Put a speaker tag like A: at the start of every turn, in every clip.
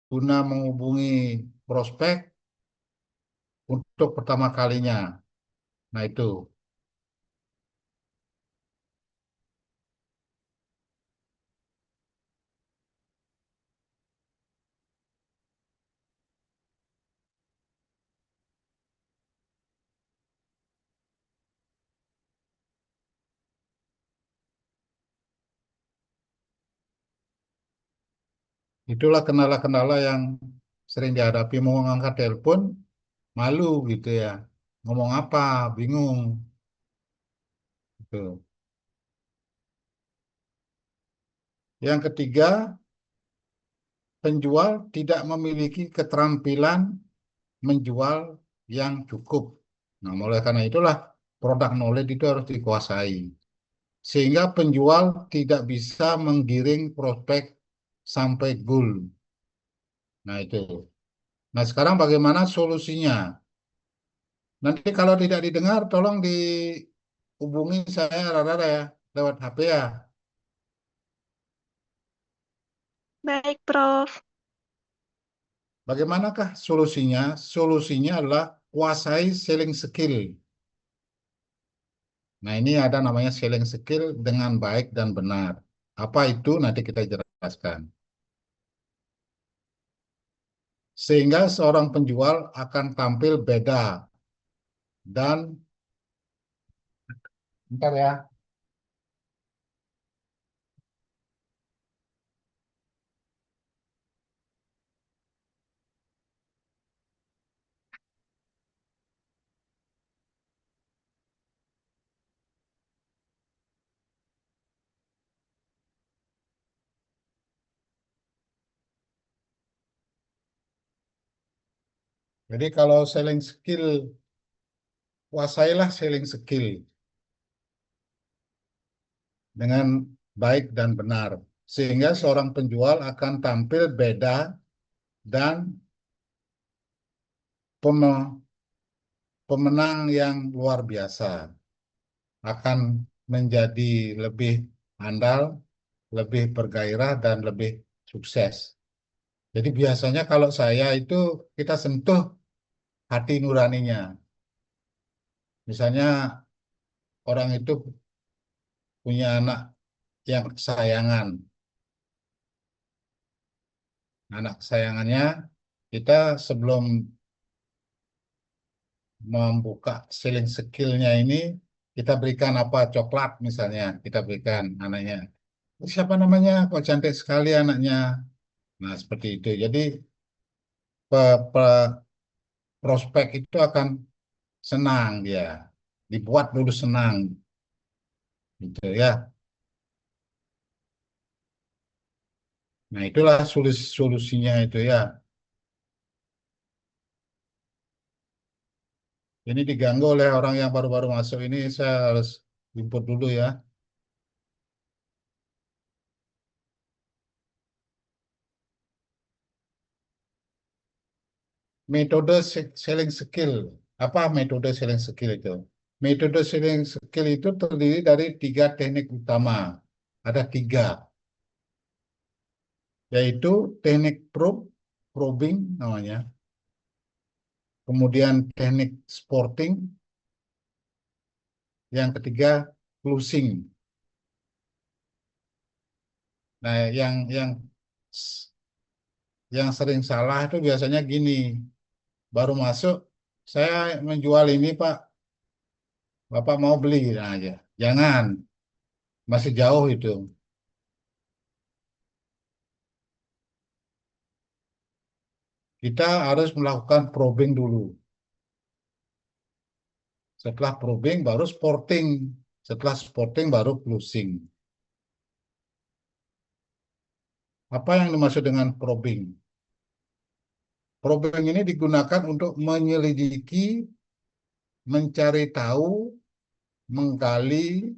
A: guna menghubungi prospek untuk pertama kalinya. Nah, itulah kendala-kendala yang sering dihadapi mau ngangkat telepon, malu gitu ya. Ngomong apa, bingung gitu. Yang ketiga, penjual tidak memiliki keterampilan menjual yang cukup. Nah, mulai karena itulah produk knowledge itu harus dikuasai. Sehingga penjual tidak bisa menggiring prospek sampai goal. Nah, itu. Nah, sekarang bagaimana solusinya? Nanti kalau tidak didengar, tolong dihubungi saya rada-rada ya, lewat HP ya.
B: Baik, Prof.
A: Bagaimanakah solusinya? Solusinya adalah kuasai selling skill. Nah, ini ada namanya selling skill dengan baik dan benar. Apa itu? Nanti kita jelaskan. Sehingga seorang penjual akan tampil beda dan bentar ya. Jadi kalau selling skill, kuasailah selling skill dengan baik dan benar. Sehingga seorang penjual akan tampil beda dan pemenang yang luar biasa. Akan menjadi lebih andal, lebih bergairah, dan lebih sukses. Jadi biasanya kalau saya itu kita sentuh hati nuraninya. Misalnya orang itu punya anak yang kesayangan. Anak kesayangannya kita sebelum membuka selling skillnya ini, kita berikan apa? Coklat misalnya, kita berikan anaknya. Siapa namanya? Kok cantik sekali anaknya. Nah, seperti itu. Jadi prospek itu akan senang dia. Dibuat dulu senang. Gitu ya. Nah, itulah solusinya itu ya. Ini diganggu oleh orang yang baru-baru masuk ini, saya harus input dulu ya. Metode selling skill. Apa metode selling skill itu? Metode selling skill itu terdiri dari tiga teknik utama. Ada tiga, yaitu teknik probing namanya. Kemudian teknik sporting. Yang ketiga, closing. Nah, yang sering salah itu biasanya gini. Baru masuk, saya menjual ini Pak, Bapak mau beli nah aja. Jangan, masih jauh itu. Kita harus melakukan probing dulu. Setelah probing baru sporting. Setelah sporting baru closing. Apa yang dimaksud dengan probing? Probing ini digunakan untuk menyelidiki, mencari tahu, menggali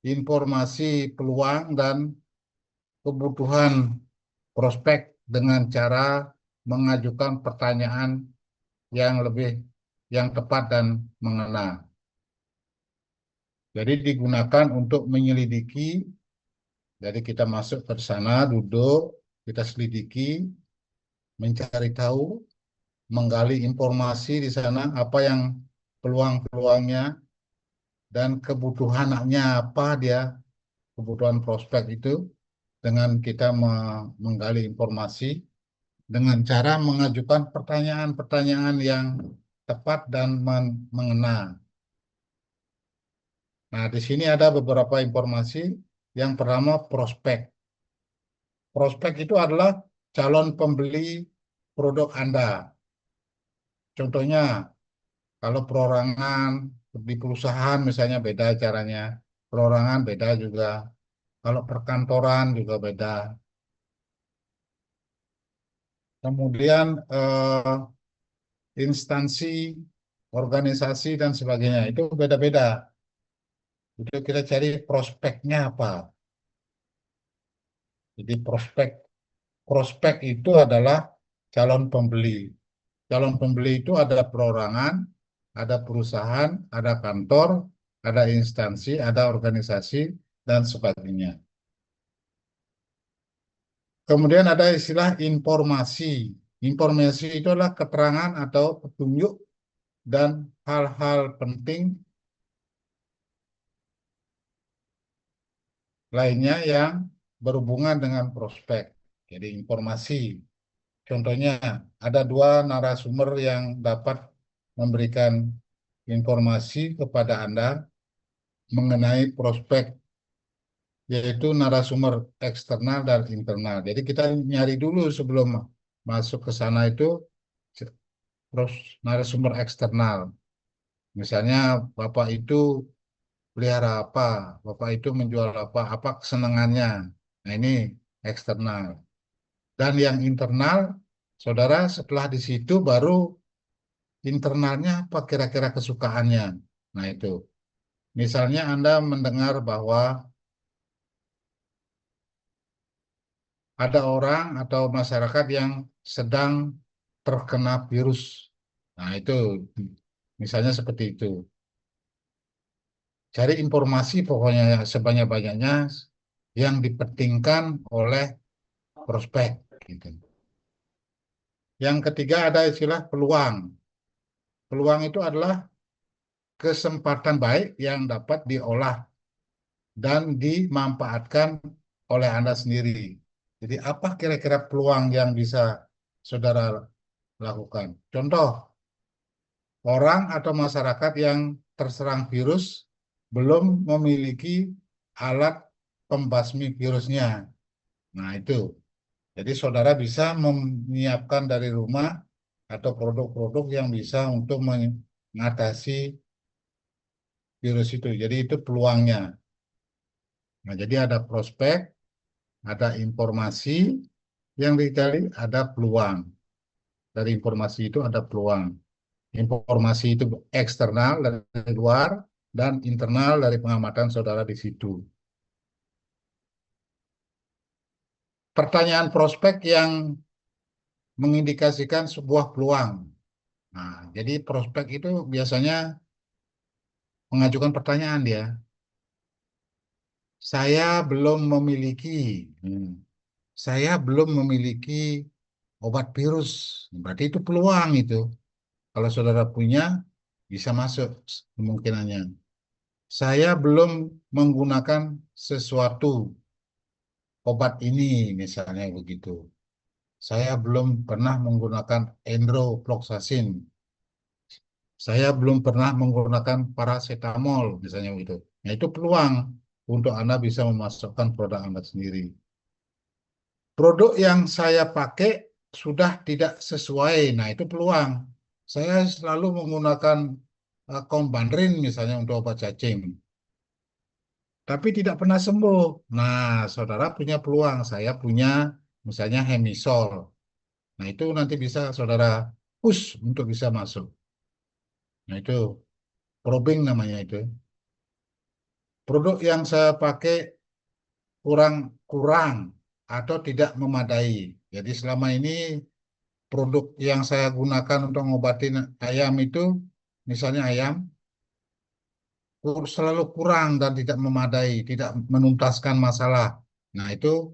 A: informasi peluang dan kebutuhan prospek dengan cara mengajukan pertanyaan yang tepat dan mengena. Jadi digunakan untuk menyelidiki. Jadi kita masuk ke sana, duduk, kita selidiki, mencari tahu, menggali informasi di sana, apa yang peluang-peluangnya dan kebutuhannya apa dia, kebutuhan prospek itu dengan kita menggali informasi dengan cara mengajukan pertanyaan-pertanyaan yang tepat dan mengena. Nah, di sini ada beberapa informasi. Yang pertama, prospek. Prospek itu adalah calon pembeli produk Anda. Contohnya, kalau perorangan di perusahaan misalnya beda caranya. Perorangan beda juga. Kalau perkantoran juga beda. Kemudian instansi, organisasi dan sebagainya itu beda-beda. Itu kita cari prospeknya apa. Jadi prospek itu adalah calon pembeli. Calon pembeli itu ada perorangan, ada perusahaan, ada kantor, ada instansi, ada organisasi dan sebagainya. Kemudian ada istilah informasi. Informasi itu adalah keterangan atau petunjuk dan hal-hal penting lainnya yang berhubungan dengan prospek. Jadi informasi. Contohnya, ada dua narasumber yang dapat memberikan informasi kepada Anda mengenai prospek, yaitu narasumber eksternal dan internal. Jadi kita nyari dulu sebelum masuk ke sana itu terus narasumber eksternal. Misalnya Bapak itu pelihara apa, Bapak itu menjual apa kesenangannya. Nah ini eksternal. Dan yang internal, saudara setelah di situ baru internalnya apa kira-kira kesukaannya. Nah itu. Misalnya Anda mendengar bahwa ada orang atau masyarakat yang sedang terkena virus. Nah itu misalnya seperti itu. Cari informasi pokoknya sebanyak-banyaknya yang dipentingkan oleh prospek. Gitu. Yang ketiga ada istilah peluang. Peluang itu adalah kesempatan baik yang dapat diolah dan dimanfaatkan oleh Anda sendiri. Jadi apa kira-kira peluang yang bisa saudara lakukan? Contoh, orang atau masyarakat yang terserang virus belum memiliki alat pembasmi virusnya. Nah, itu. Jadi saudara bisa menyiapkan dari rumah atau produk-produk yang bisa untuk mengatasi virus itu. Jadi itu peluangnya. Nah, jadi ada prospek, ada informasi yang dicari, ada peluang. Dari informasi itu ada peluang. Informasi itu eksternal dari luar dan internal dari pengamatan saudara di situ. Pertanyaan prospek yang mengindikasikan sebuah peluang. Nah, jadi prospek itu biasanya mengajukan pertanyaan dia. Saya belum memiliki, hmm, saya belum memiliki obat virus. Berarti itu peluang itu. Kalau saudara punya, bisa masuk kemungkinannya. Saya belum menggunakan sesuatu obat ini, misalnya begitu. Saya belum pernah menggunakan enrofloxacin. Saya belum pernah menggunakan paracetamol, misalnya begitu. Nah, itu peluang untuk Anda bisa memasukkan produk Anda sendiri. Produk yang saya pakai sudah tidak sesuai. Nah, itu peluang. Saya selalu menggunakan Combandrin misalnya untuk obat cacing, tapi tidak pernah sembuh. Nah, saudara punya peluang. Saya punya misalnya Hemisol. Nah, itu nanti bisa saudara push untuk bisa masuk. Nah, itu probing namanya itu. Produk yang saya pakai kurang-kurang atau tidak memadai. Jadi selama ini produk yang saya gunakan untuk ngobatin ayam itu, misalnya ayam, selalu kurang dan tidak memadai, tidak menuntaskan masalah. Nah, itu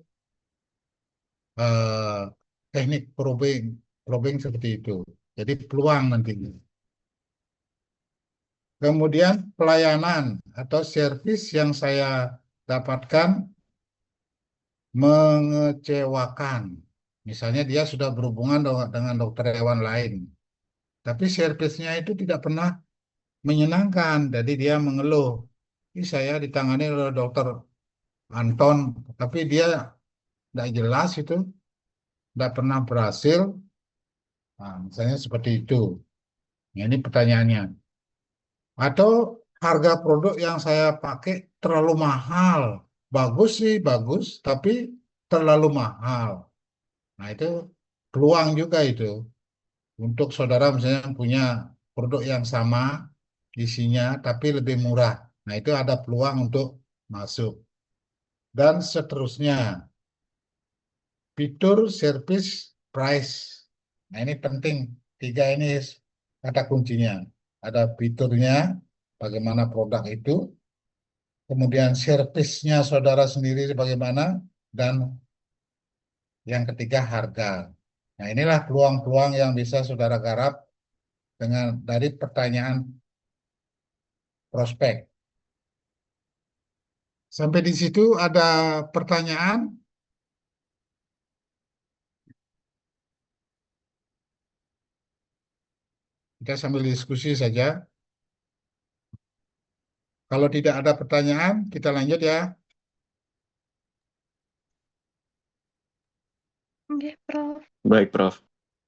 A: eh, teknik probing, probing seperti itu. Jadi peluang nantinya. Kemudian pelayanan atau servis yang saya dapatkan mengecewakan. Misalnya dia sudah berhubungan dengan dokter hewan lain, tapi servisnya itu tidak pernah menyenangkan. Jadi dia mengeluh, ini saya ditangani oleh dokter Anton, tapi dia tidak jelas itu, tidak pernah berhasil. Nah, misalnya seperti itu. Nah, ini pertanyaannya. Atau harga produk yang saya pakai terlalu mahal. Bagus sih, bagus, tapi terlalu mahal. Nah, itu peluang juga itu. Untuk saudara misalnya punya produk yang sama isinya, tapi lebih murah. Nah, itu ada peluang untuk masuk. Dan seterusnya, fitur, service, price. Nah, ini penting. Tiga ini kata kuncinya. Ada fiturnya, bagaimana produk itu, kemudian servisnya saudara sendiri bagaimana, dan yang ketiga harga. Nah, inilah peluang-peluang yang bisa saudara garap dengan dari pertanyaan prospek. Sampai di situ ada pertanyaan? Kita sambil diskusi saja. Kalau tidak ada pertanyaan, kita lanjut ya.
B: Oke, Prof.
C: Baik, Prof.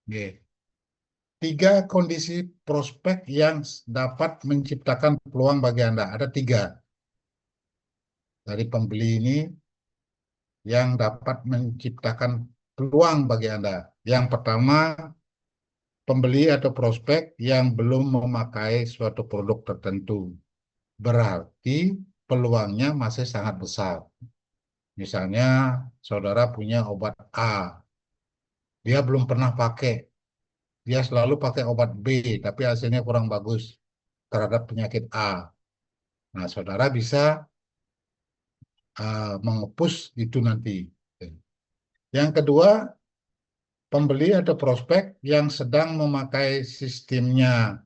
A: Oke. Tiga kondisi prospek yang dapat menciptakan peluang bagi Anda. Ada tiga. Dari pembeli ini yang dapat menciptakan peluang bagi Anda. Yang pertama, pembeli atau prospek yang belum memakai suatu produk tertentu. Berarti peluangnya masih sangat besar. Misalnya, saudara punya obat A, dia belum pernah pakai. Dia selalu pakai obat B, tapi hasilnya kurang bagus terhadap penyakit A. Nah, saudara bisa mengepus itu nanti. Yang kedua, pembeli atau prospek yang sedang memakai sistemnya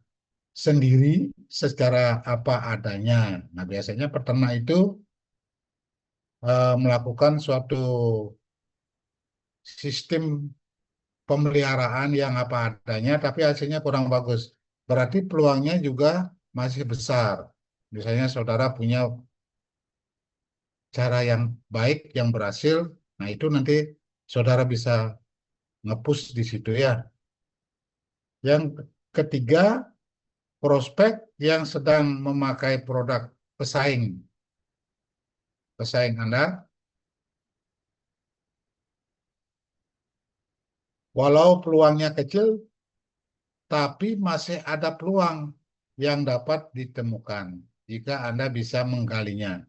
A: sendiri secara apa adanya. Nah, biasanya peternak itu melakukan suatu sistem pemeliharaan yang apa adanya, tapi hasilnya kurang bagus. Berarti peluangnya juga masih besar. Misalnya saudara punya cara yang baik, yang berhasil, nah itu nanti saudara bisa ngepush di situ ya. Yang ketiga, prospek yang sedang memakai produk pesaing. Pesaing Anda, walau peluangnya kecil, tapi masih ada peluang yang dapat ditemukan jika Anda bisa menggalinya.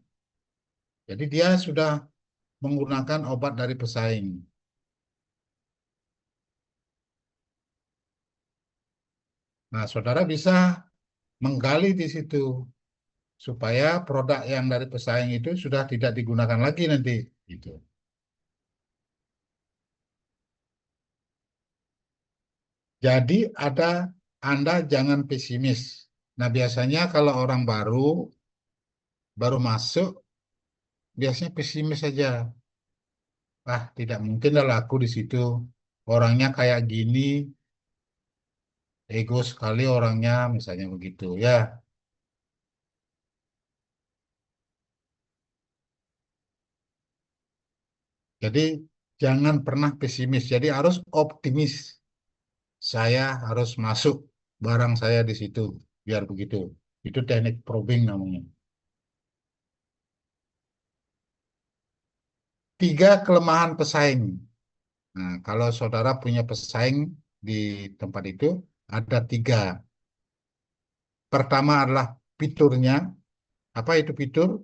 A: Jadi dia sudah menggunakan obat dari pesaing. Nah, saudara bisa menggali di situ supaya produk yang dari pesaing itu sudah tidak digunakan lagi nanti. Gitu. Jadi Anda jangan pesimis. Nah, biasanya kalau orang baru masuk, biasanya pesimis saja. Ah, tidak mungkin lah laku di situ. Orangnya kayak gini, ego sekali orangnya, misalnya begitu ya. Jadi jangan pernah pesimis. Jadi harus optimis. Saya harus masuk barang saya di situ, biar begitu. Itu teknik probing namanya. Tiga kelemahan pesaing. Nah, kalau saudara punya pesaing di tempat itu, ada tiga. Pertama adalah fiturnya. Apa itu fitur?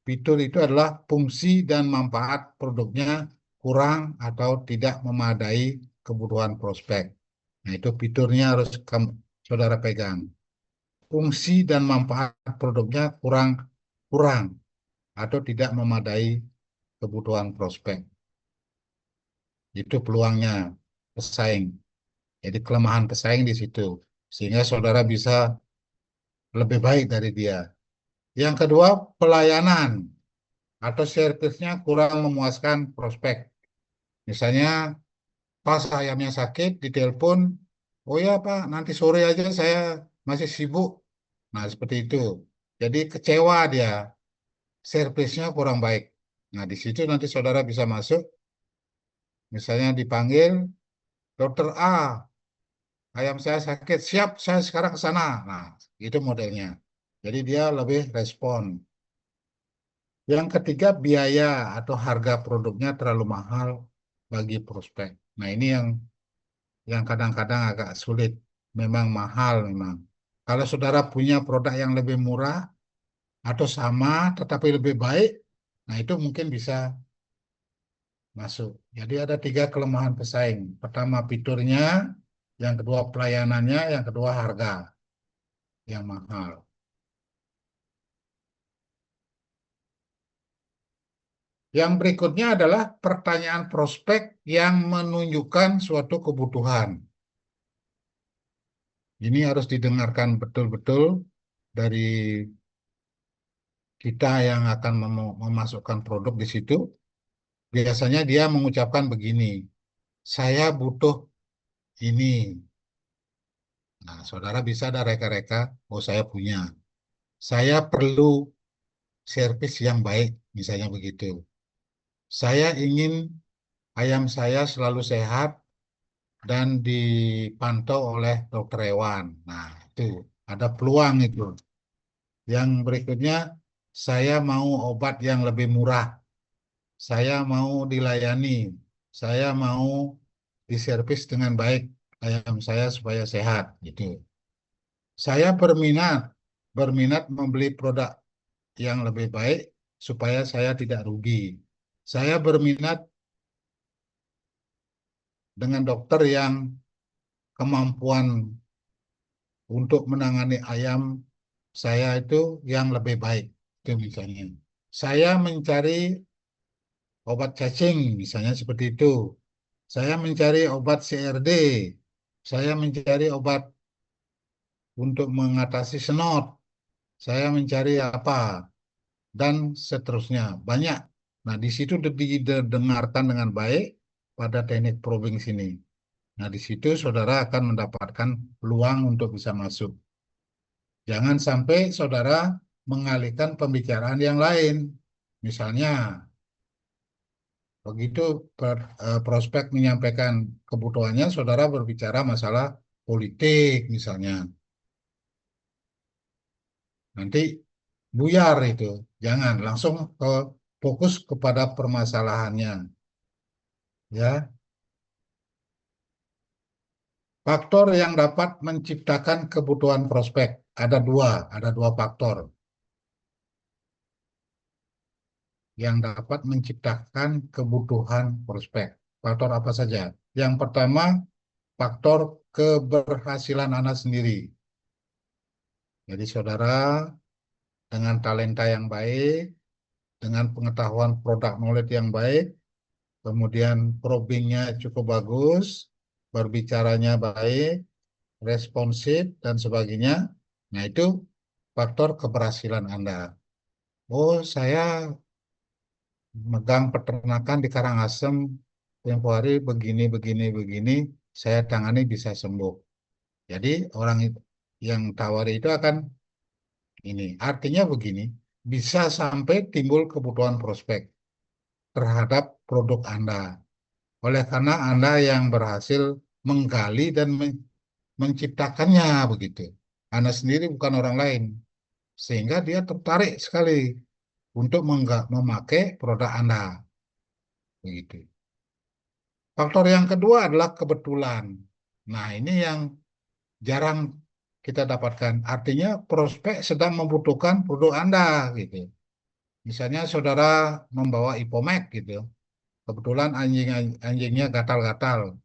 A: Fitur itu adalah fungsi dan manfaat produknya kurang atau tidak memadai kebutuhan prospek. Nah, itu fiturnya harus saudara pegang. Fungsi dan manfaat produknya kurang kurang atau tidak memadai kebutuhan prospek. Itu peluangnya. pesaing. Jadi kelemahan pesaing di situ. Sehingga saudara bisa lebih baik dari dia. Yang kedua, pelayanan atau servisnya kurang memuaskan prospek. Misalnya, pas ayamnya sakit, ditelepon, oh ya Pak, nanti sore aja saya masih sibuk. Nah, seperti itu. Jadi kecewa dia, servisnya kurang baik. Nah, di situ nanti saudara bisa masuk, misalnya dipanggil, Dokter A, ayam saya sakit, siap, saya sekarang ke sana. Nah, itu modelnya. Jadi dia lebih respon. Yang ketiga, biaya atau harga produknya terlalu mahal bagi prospek. Nah, ini yang kadang-kadang agak sulit. Memang mahal memang. Kalau saudara punya produk yang lebih murah atau sama tetapi lebih baik, nah itu mungkin bisa masuk. Jadi ada tiga kelemahan pesaing. Pertama fiturnya, yang kedua pelayanannya, yang kedua harga yang mahal. Yang berikutnya adalah pertanyaan prospek yang menunjukkan suatu kebutuhan. Ini harus didengarkan betul-betul dari kita yang akan memasukkan produk di situ. Biasanya dia mengucapkan begini, saya butuh ini. Nah, saudara bisa ada reka-reka, oh saya punya. Saya perlu servis yang baik, misalnya begitu. Saya ingin ayam saya selalu sehat dan dipantau oleh dokter hewan. Nah, itu ada peluang itu. Yang berikutnya, saya mau obat yang lebih murah. Saya mau dilayani. Saya mau diservis dengan baik ayam saya supaya sehat gitu. Saya berminat membeli produk yang lebih baik supaya saya tidak rugi. Saya berminat dengan dokter yang kemampuan untuk menangani ayam saya itu yang lebih baik. Itu misalnya. Saya mencari obat cacing, misalnya seperti itu. Saya mencari obat CRD. Saya mencari obat untuk mengatasi senot. Saya mencari apa dan seterusnya. Banyak. Nah, di situ didengarkan dengan baik pada teknik probing sini. Nah, di situ saudara akan mendapatkan peluang untuk bisa masuk. Jangan sampai saudara mengalihkan pembicaraan yang lain. Misalnya, begitu prospek menyampaikan kebutuhannya, saudara berbicara masalah politik misalnya. Nanti buyar itu. Jangan langsung fokus kepada permasalahannya. Ya, faktor yang dapat menciptakan kebutuhan prospek ada dua faktor yang dapat menciptakan kebutuhan prospek. Faktor apa saja? Yang pertama, faktor keberhasilan Anda sendiri. Jadi saudara dengan talenta yang baik, dengan pengetahuan produk knowledge yang baik, kemudian probingnya cukup bagus, berbicaranya baik, responsif, dan sebagainya. Nah, itu faktor keberhasilan Anda. Oh, saya megang peternakan di Karangasem, tempo hari begini, begini, begini, saya tangani bisa sembuh. Jadi orang yang tawari itu akan ini. Artinya begini, bisa sampai timbul kebutuhan prospek terhadap produk Anda. Oleh karena Anda yang berhasil menggali dan menciptakannya begitu. Anda sendiri bukan orang lain. Sehingga dia tertarik sekali untuk memakai produk Anda. Begitu. Faktor yang kedua adalah kebetulan. Nah, ini yang jarang kita dapatkan. Artinya prospek sedang membutuhkan produk Anda gitu. Misalnya saudara membawa Ipomax gitu. Kebetulan anjingnya gatal-gatal.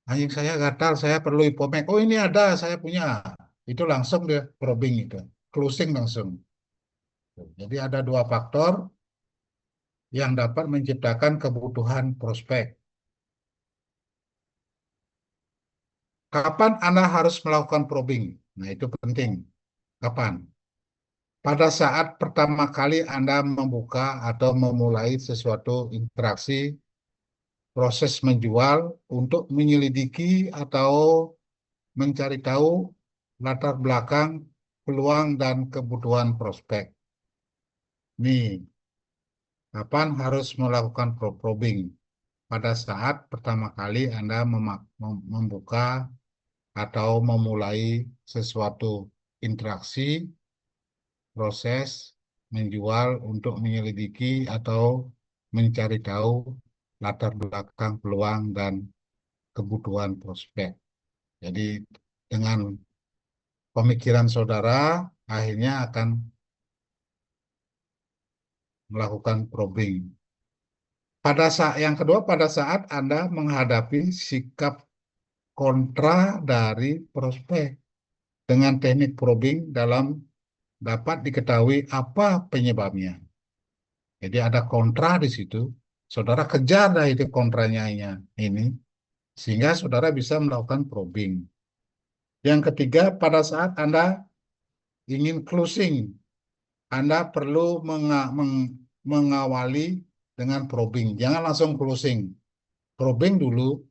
A: Anjing saya gatal, saya perlu Ipomax. Oh ini ada, saya punya. Itu langsung dia probing itu. Closing langsung. Jadi ada dua faktor yang dapat menciptakan kebutuhan prospek. Kapan Anda harus melakukan probing? Nah, itu penting. Kapan? Pada saat pertama kali Anda membuka atau memulai sesuatu interaksi proses menjual untuk menyelidiki atau mencari tahu latar belakang, peluang, dan kebutuhan prospek. Nih, kapan harus melakukan probing? Pada saat pertama kali Anda membuka atau memulai sesuatu interaksi, proses menjual untuk menyelidiki atau mencari tahu latar belakang, peluang, dan kebutuhan prospek. Jadi dengan pemikiran saudara akhirnya akan melakukan probing. Pada saat yang kedua, pada saat Anda menghadapi sikap kontra dari prospek dengan teknik probing dapat diketahui apa penyebabnya. Jadi ada kontra di situ, saudara kejar dah itu kontranya ini, sehingga saudara bisa melakukan probing. Yang ketiga, pada saat Anda ingin closing, Anda perlu mengawali dengan probing. Jangan langsung closing. Probing dulu,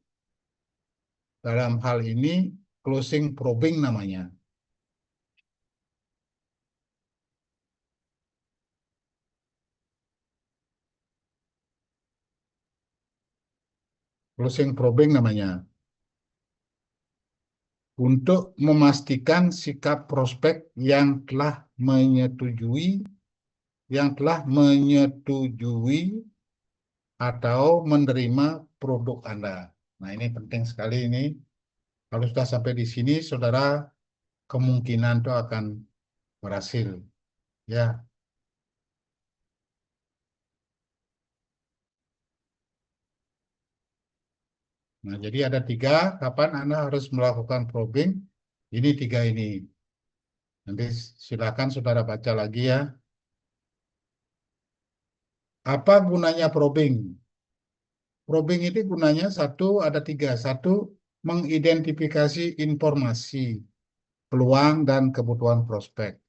A: dalam hal ini closing probing namanya. Closing probing namanya. Untuk memastikan sikap prospek yang telah menyetujui atau menerima produk Anda. Nah, ini penting sekali ini. Kalau sudah sampai di sini, saudara kemungkinan itu akan berhasil. Ya. Nah, jadi ada tiga, kapan Anda harus melakukan probing. Ini tiga ini. Nanti silakan saudara baca lagi ya. Apa gunanya probing? Probing ini gunanya ada tiga. Satu, mengidentifikasi informasi, peluang, dan kebutuhan prospek.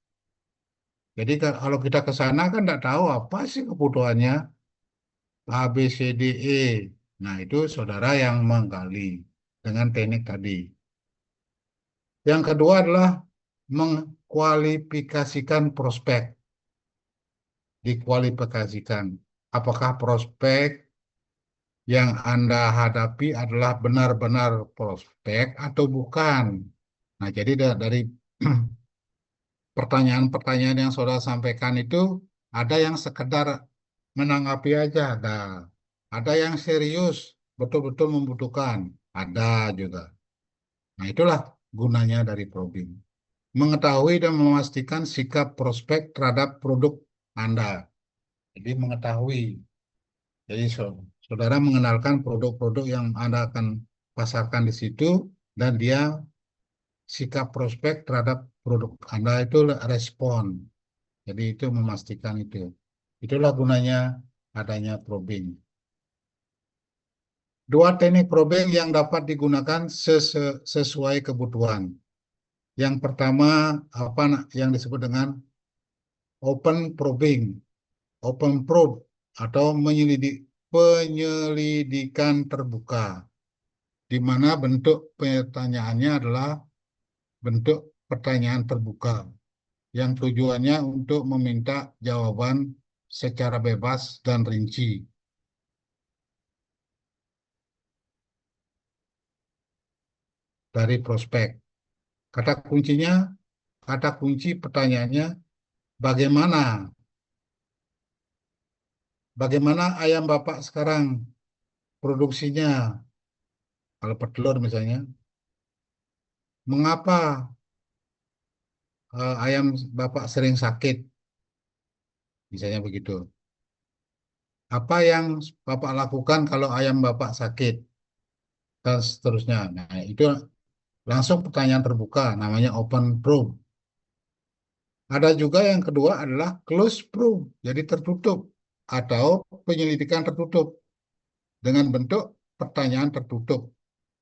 A: Jadi kalau kita ke sana kan tidak tahu apa sih kebutuhannya A, B, C, D, E. Nah, itu saudara yang menggali dengan teknik tadi. Yang kedua adalah mengkualifikasikan prospek. Dikualifikasikan. Apakah prospek yang Anda hadapi adalah benar-benar prospek atau bukan? Nah, jadi dari pertanyaan-pertanyaan yang saudara sampaikan itu ada yang sekedar menanggapi aja, ada yang serius, betul-betul membutuhkan, ada juga. Nah, itulah gunanya dari probing. Mengetahui dan memastikan sikap prospek terhadap produk Anda. Jadi mengetahui. Jadi saudara mengenalkan produk-produk yang Anda akan pasarkan di situ dan dia sikap prospek terhadap produk Anda itu respon. Jadi itu memastikan itu. Itulah gunanya adanya probing. Dua teknik probing yang dapat digunakan sesuai kebutuhan. Yang pertama apa yang disebut dengan open probing, open probe atau penyelidikan terbuka, di mana bentuk pertanyaannya adalah bentuk pertanyaan terbuka yang tujuannya untuk meminta jawaban secara bebas dan rinci dari prospek. Kata kunci pertanyaannya, bagaimana? Bagaimana ayam Bapak sekarang produksinya? Kalau petelur misalnya, mengapa ayam Bapak sering sakit? Misalnya begitu. Apa yang Bapak lakukan kalau ayam Bapak sakit? Dan seterusnya. Nah, itu langsung pertanyaan terbuka, namanya open probe. Ada juga yang kedua adalah close probe, jadi tertutup atau penyelidikan tertutup dengan bentuk pertanyaan tertutup.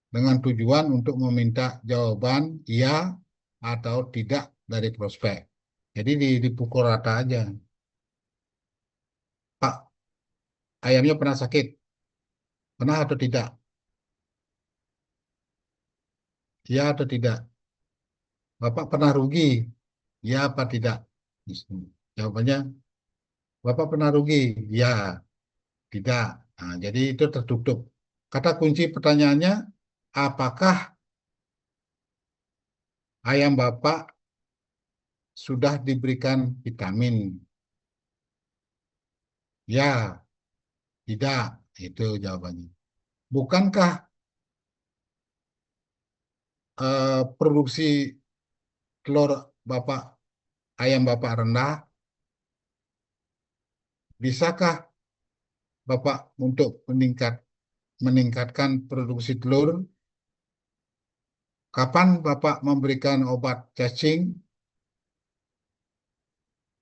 A: dengan tujuan untuk meminta jawaban iya atau tidak dari prospek. Jadi dipukul rata aja. Pak, ayamnya pernah sakit? Pernah atau tidak? Iya atau tidak? Bapak pernah rugi? Iya apa tidak? Jawabannya, Bapak pernah rugi? Ya, tidak. Nah, jadi itu tertutup. Kata kunci pertanyaannya, apakah ayam Bapak sudah diberikan vitamin? Ya, tidak. Itu jawabannya. Bukankah produksi telur Bapak, ayam Bapak rendah? Bisakah Bapak untuk meningkatkan produksi telur? Kapan Bapak memberikan obat cacing?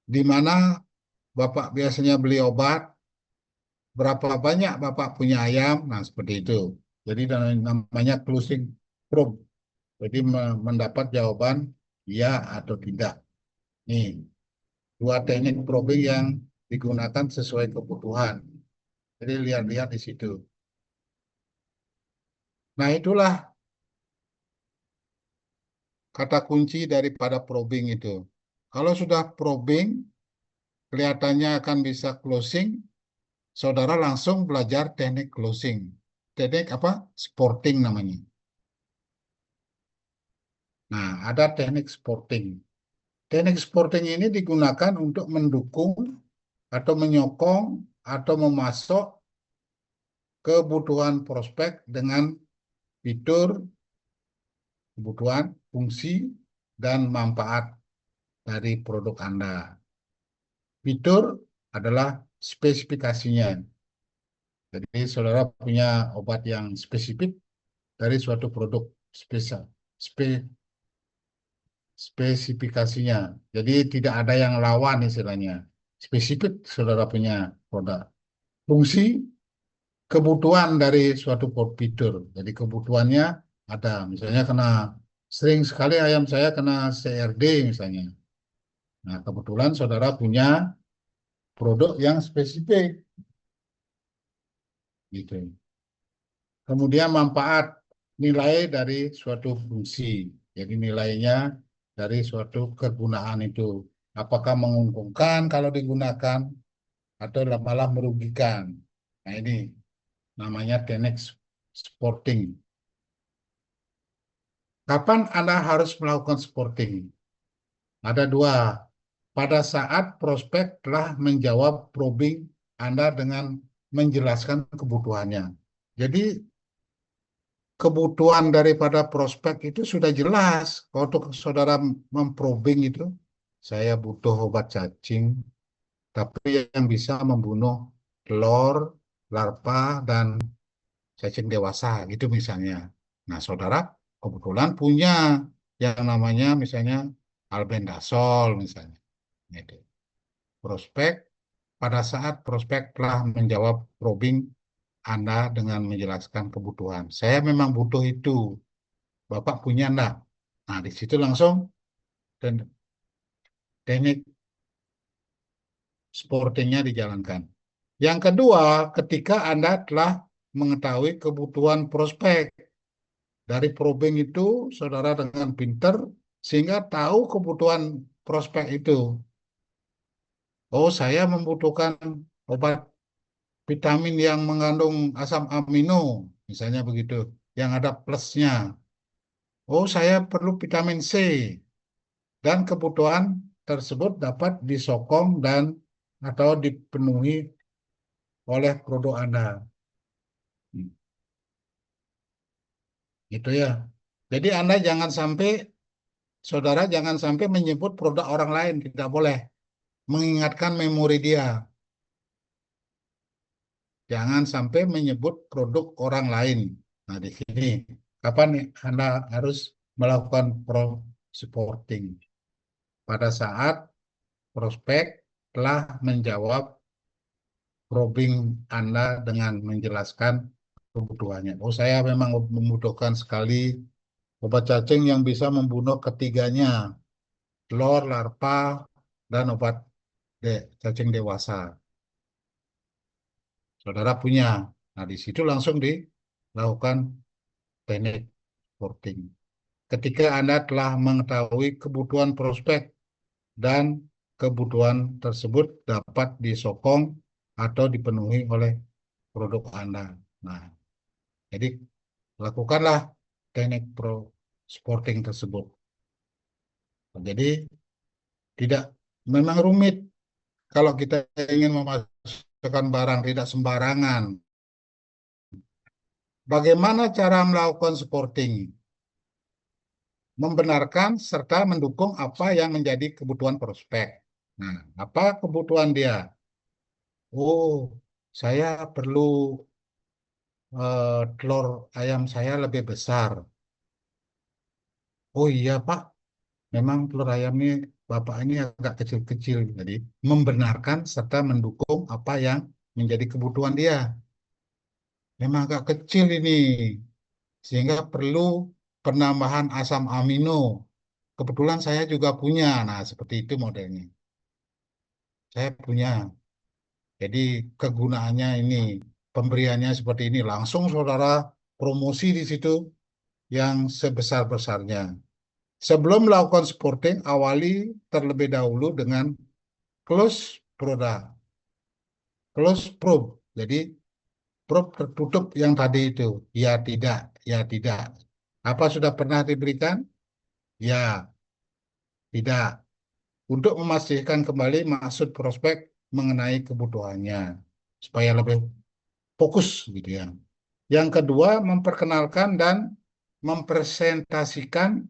A: Di mana Bapak biasanya beli obat? Berapa banyak Bapak punya ayam? Nah, seperti itu. Jadi namanya closing probe. Jadi mendapat jawaban ya atau tidak. Nih, dua teknik probing yang digunakan sesuai kebutuhan. Jadi lihat-lihat di situ. Nah, itulah kata kunci daripada probing itu. Kalau sudah probing, kelihatannya akan bisa closing, saudara langsung belajar teknik closing. Teknik apa? Sporting namanya. Nah, ada teknik sporting. Teknik sporting ini digunakan untuk mendukung atau menyokong atau memasok kebutuhan prospek dengan fitur, kebutuhan, fungsi, dan manfaat dari produk Anda. Fitur adalah spesifikasinya. Jadi saudara punya obat yang spesifik dari suatu produk spesial, spesifikasinya. Jadi tidak ada yang lawan istilahnya. Spesifik saudara punya produk. Fungsi, kebutuhan dari suatu fitur. Jadi kebutuhannya ada. Misalnya sering sekali ayam saya kena CRD misalnya. Nah, kebetulan saudara punya produk yang spesifik. Gitu. Kemudian manfaat, nilai dari suatu fungsi. Jadi nilainya dari suatu kegunaan itu. Apakah menguntungkan kalau digunakan atau malah merugikan. Nah ini namanya teknik sporting. Kapan Anda harus melakukan sporting? Ada dua. Pada saat prospek telah menjawab probing Anda dengan menjelaskan kebutuhannya. Jadi kebutuhan daripada prospek itu sudah jelas. Kalau untuk saudara memprobing itu, saya butuh obat cacing, tapi yang bisa membunuh telur, larva, dan cacing dewasa, gitu misalnya. Nah, saudara kebetulan punya yang namanya misalnya albendazole misalnya. Gitu. Prospek, pada saat prospek telah menjawab probing Anda dengan menjelaskan kebutuhan. Saya memang butuh itu. Bapak punya enggak? Nah, di situ langsung teknik sportingnya dijalankan. Yang kedua, ketika Anda telah mengetahui kebutuhan prospek. Dari probing itu, saudara dengan pinter, sehingga tahu kebutuhan prospek itu. Oh, saya membutuhkan obat vitamin yang mengandung asam amino, misalnya begitu, yang ada plusnya. Oh, saya perlu vitamin C. Dan kebutuhan tersebut dapat disokong dan atau dipenuhi oleh produk Anda. Gitu ya. Jadi Anda jangan sampai, saudara jangan sampai menyebut produk orang lain, tidak boleh. Mengingatkan memori dia. Jangan sampai menyebut produk orang lain. Nah, di sini, kapan Anda harus melakukan pro supporting? Pada saat prospek telah menjawab probing Anda dengan menjelaskan kebutuhannya. Oh, saya memang membutuhkan sekali obat cacing yang bisa membunuh ketiganya, telur, larva, dan obat cacing dewasa. Saudara punya. Nah, di situ langsung dilakukan teknik porting. Ketika Anda telah mengetahui kebutuhan prospek dan kebutuhan tersebut dapat disokong atau dipenuhi oleh produk Anda. Nah, jadi lakukanlah teknik pro sporting tersebut. Jadi tidak memang rumit kalau kita ingin memasukkan barang tidak sembarangan. Bagaimana cara melakukan sporting? Membenarkan serta mendukung apa yang menjadi kebutuhan prospek. Nah, apa kebutuhan dia? Oh, saya perlu telur ayam saya lebih besar. Oh iya Pak, memang telur ayam ini Bapak ini agak kecil-kecil. Jadi membenarkan serta mendukung apa yang menjadi kebutuhan dia. Memang agak kecil ini, sehingga perlu penambahan asam amino. Kebetulan saya juga punya. Nah, seperti itu modelnya. Saya punya. Jadi kegunaannya ini, pemberiannya seperti ini. Langsung saudara promosi di situ yang sebesar-besarnya. Sebelum melakukan sporting, awali terlebih dahulu dengan close product, close probe. Jadi probe tertutup yang tadi itu, ya tidak, ya tidak. Apa sudah pernah diberikan? Ya, tidak. Untuk memastikan kembali maksud prospek mengenai kebutuhannya, supaya lebih fokus gitu ya. Yang kedua, memperkenalkan dan mempresentasikan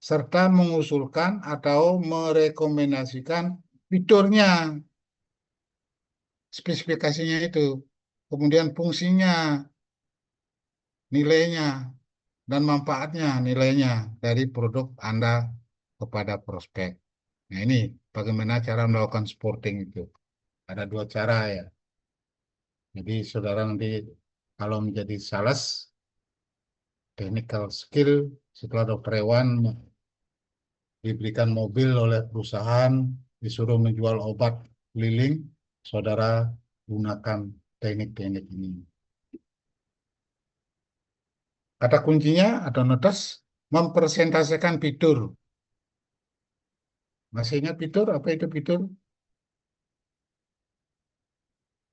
A: serta mengusulkan atau merekomendasikan fiturnya, spesifikasinya itu, kemudian fungsinya, nilainya, dan manfaatnya, nilainya dari produk Anda kepada prospek. Nah ini bagaimana cara melakukan sporting itu. Ada dua cara ya. Jadi saudara nanti kalau menjadi sales, technical skill, setelah dokter hewan diberikan mobil oleh perusahaan, disuruh menjual obat keliling, saudara gunakan teknik-teknik ini. Kata kuncinya atau notas, mempresentasikan fitur. Masih ingat fitur? Apa itu fitur?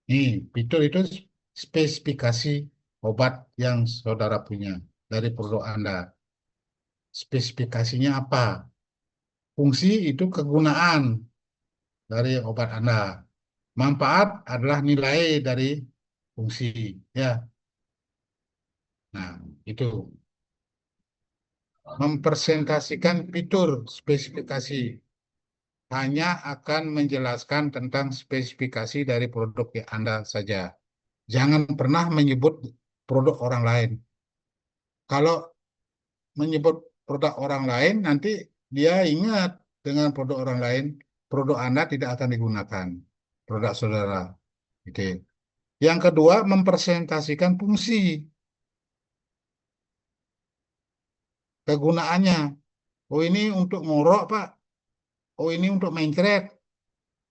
A: Nih, fitur itu spesifikasi obat yang saudara punya dari produk Anda. Spesifikasinya apa? Fungsi itu kegunaan dari obat Anda. Manfaat adalah nilai dari fungsi. Ya, nah itu mempresentasikan fitur spesifikasi hanya akan menjelaskan tentang spesifikasi dari produk yang Anda saja. Jangan pernah menyebut produk orang lain. Kalau menyebut produk orang lain, nanti dia ingat dengan produk orang lain, produk Anda tidak akan digunakan. Produk saudara. Gitu. Yang kedua, mempresentasikan fungsi kegunaannya. Oh ini untuk ngorok, Pak. Oh ini untuk mencret.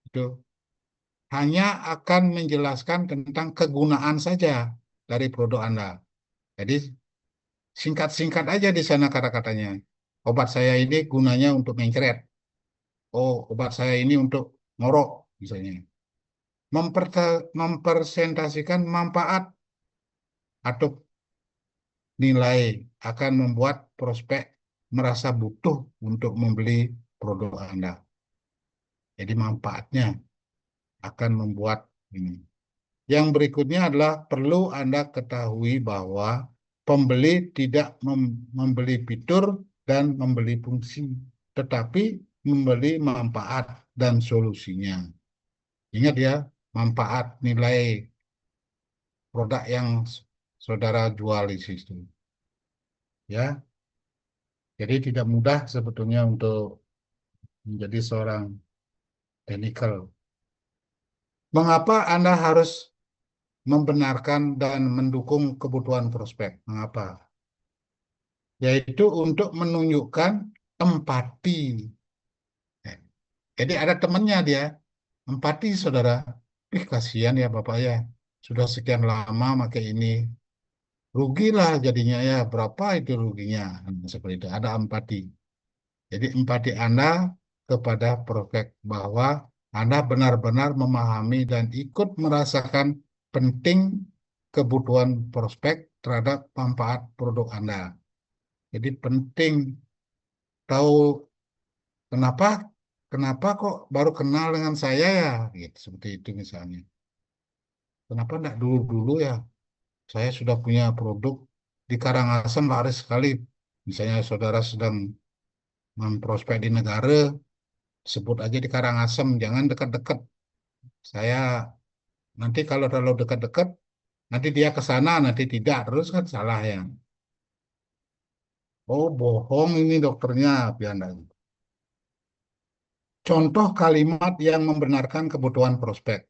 A: Gitu. Hanya akan menjelaskan tentang kegunaan saja dari produk Anda. Jadi singkat-singkat aja di sana kata-katanya. Obat saya ini gunanya untuk mencret. Oh, obat saya ini untuk ngorok misalnya. Mempresentasikan manfaat atau nilai akan membuat prospek merasa butuh untuk membeli produk Anda. Jadi manfaatnya akan membuat ini. Yang berikutnya adalah perlu Anda ketahui bahwa pembeli tidak membeli fitur dan membeli fungsi, tetapi membeli manfaat dan solusinya. Ingat ya, manfaat nilai produk yang saudara jual di situ. Ya, jadi tidak mudah sebetulnya untuk menjadi seorang technical. Mengapa Anda harus membenarkan dan mendukung kebutuhan prospek. Mengapa? Yaitu untuk menunjukkan empati. Eh, Jadi ada temannya dia, empati saudara. Ih kasihan ya Bapak ya, sudah sekian lama pakai ini. Rugilah jadinya ya, berapa itu ruginya? Seperti itu, ada empati. Jadi empati Anda kepada prospek bahwa Anda benar-benar memahami dan ikut merasakan penting kebutuhan prospek terhadap manfaat produk Anda. Jadi penting tahu kenapa kenapa kok baru kenal dengan saya ya, gitu seperti itu misalnya. Kenapa enggak dulu-dulu ya? Saya sudah punya produk di Karangasem laris sekali. Misalnya saudara sedang memprospek di negara, sebut aja di Karangasem, jangan dekat-dekat. Saya nanti kalau terlalu dekat-dekat, nanti dia ke sana, nanti tidak, terus kan salah ya. Oh, bohong ini dokternya, biar enggak. Contoh kalimat yang membenarkan kebutuhan prospek.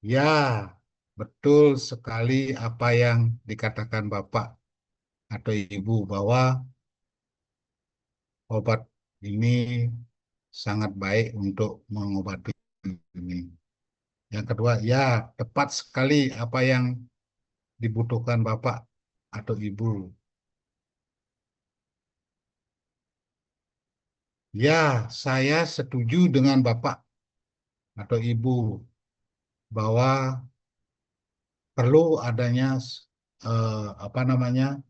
A: Ya, betul sekali apa yang dikatakan Bapak atau Ibu bahwa obat ini sangat baik untuk mengobati ini. Yang kedua, ya, tepat sekali apa yang dibutuhkan Bapak atau Ibu. Ya, saya setuju dengan Bapak atau Ibu bahwa perlu adanya apa namanya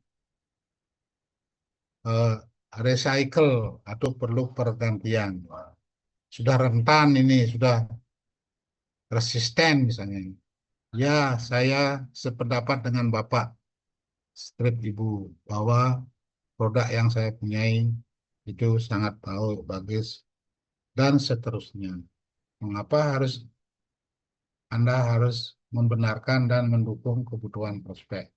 A: eh, recycle atau perlu pergantian. Sudah rentan ini, sudah resisten misalnya. Ya, saya sependapat dengan Bapak strip Ibu bahwa produk yang saya punyai itu sangat bagus dan seterusnya. Mengapa Anda harus membenarkan dan mendukung kebutuhan prospek?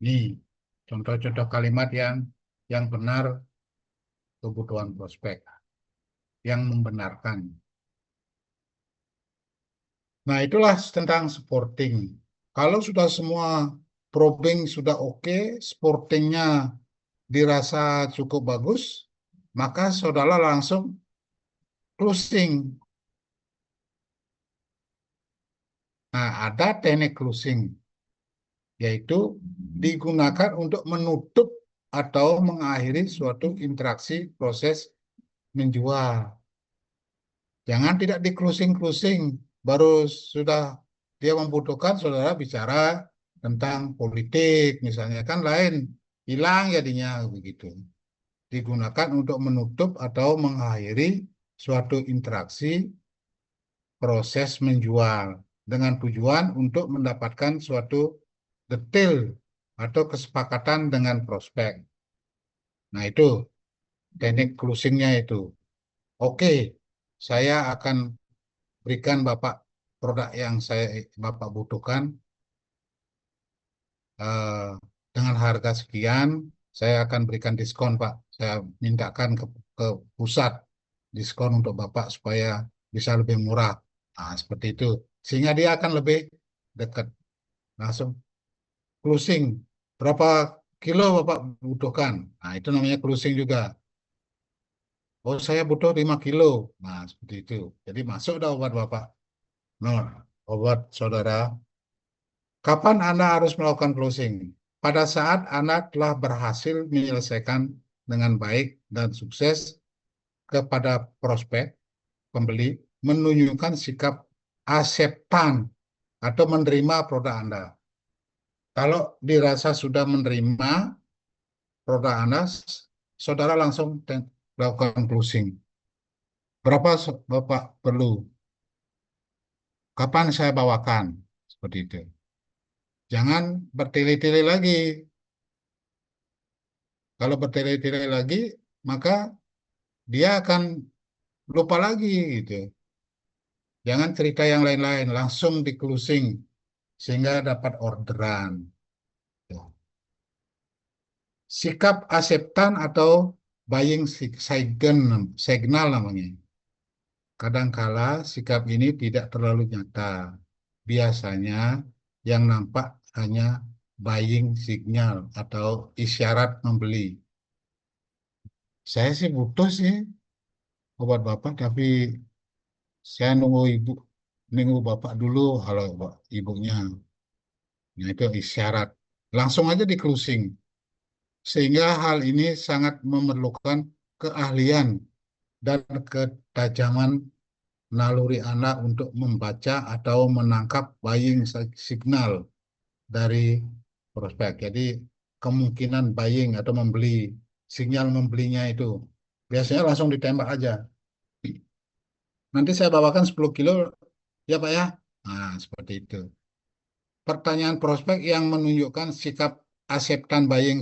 A: Ini contoh-contoh kalimat yang benar kebutuhan prospek, yang membenarkan. Nah, itulah tentang sporting. Kalau sudah semua probing sudah oke, sportingnya dirasa cukup bagus, maka saudara langsung closing. Nah, ada teknik closing, yaitu digunakan untuk menutup atau mengakhiri suatu interaksi proses menjual. Jangan tidak di closing-closing, baru sudah dia membutuhkan saudara bicara tentang politik, misalnya kan lain, hilang jadinya begitu. Digunakan untuk menutup atau mengakhiri suatu interaksi proses menjual dengan tujuan untuk mendapatkan suatu detail atau kesepakatan dengan prospek. Nah, itu teknik closingnya itu. Oke, saya akan berikan Bapak produk yang Bapak butuhkan eh, dengan harga sekian, saya akan berikan diskon, Pak. Saya mintakan ke pusat diskon untuk Bapak supaya bisa lebih murah. Nah, seperti itu. Sehingga dia akan lebih dekat. Langsung closing. Berapa kilo Bapak butuhkan? Nah, itu namanya closing juga. Oh, saya butuh 5 kilo. Nah, seperti itu. Jadi masuk dah obat Bapak. Nah, obat saudara. Kapan Anda harus melakukan closing? Pada saat Anda telah berhasil menyelesaikan dengan baik dan sukses kepada prospek, pembeli, menunjukkan sikap akseptan atau menerima produk Anda. Kalau dirasa sudah menerima produk Anda, saudara langsung lakukan closing. Berapa Bapak perlu? Kapan saya bawakan? Seperti itu. Jangan bertele-tele lagi. Kalau bertele-tele lagi, maka dia akan lupa lagi gitu. Jangan cerita yang lain-lain, langsung di closing sehingga dapat orderan. Sikap akseptan atau buying signal namanya. Kadangkala sikap ini tidak terlalu nyata. Biasanya yang nampak hanya buying signal atau isyarat membeli. Saya sih butuh sih obat bapak, tapi saya nunggu bapak dulu kalau ibunya. Nah, itu isyarat. Langsung aja di closing. Sehingga hal ini sangat memerlukan keahlian dan ketajaman naluri anak untuk membaca atau menangkap buying signal dari prospek. Jadi kemungkinan buying atau membeli, sinyal membelinya itu biasanya langsung ditembak aja. Nanti saya bawakan 10 kilo, ya Pak ya. Nah, seperti itu. Pertanyaan prospek yang menunjukkan sikap acceptan buying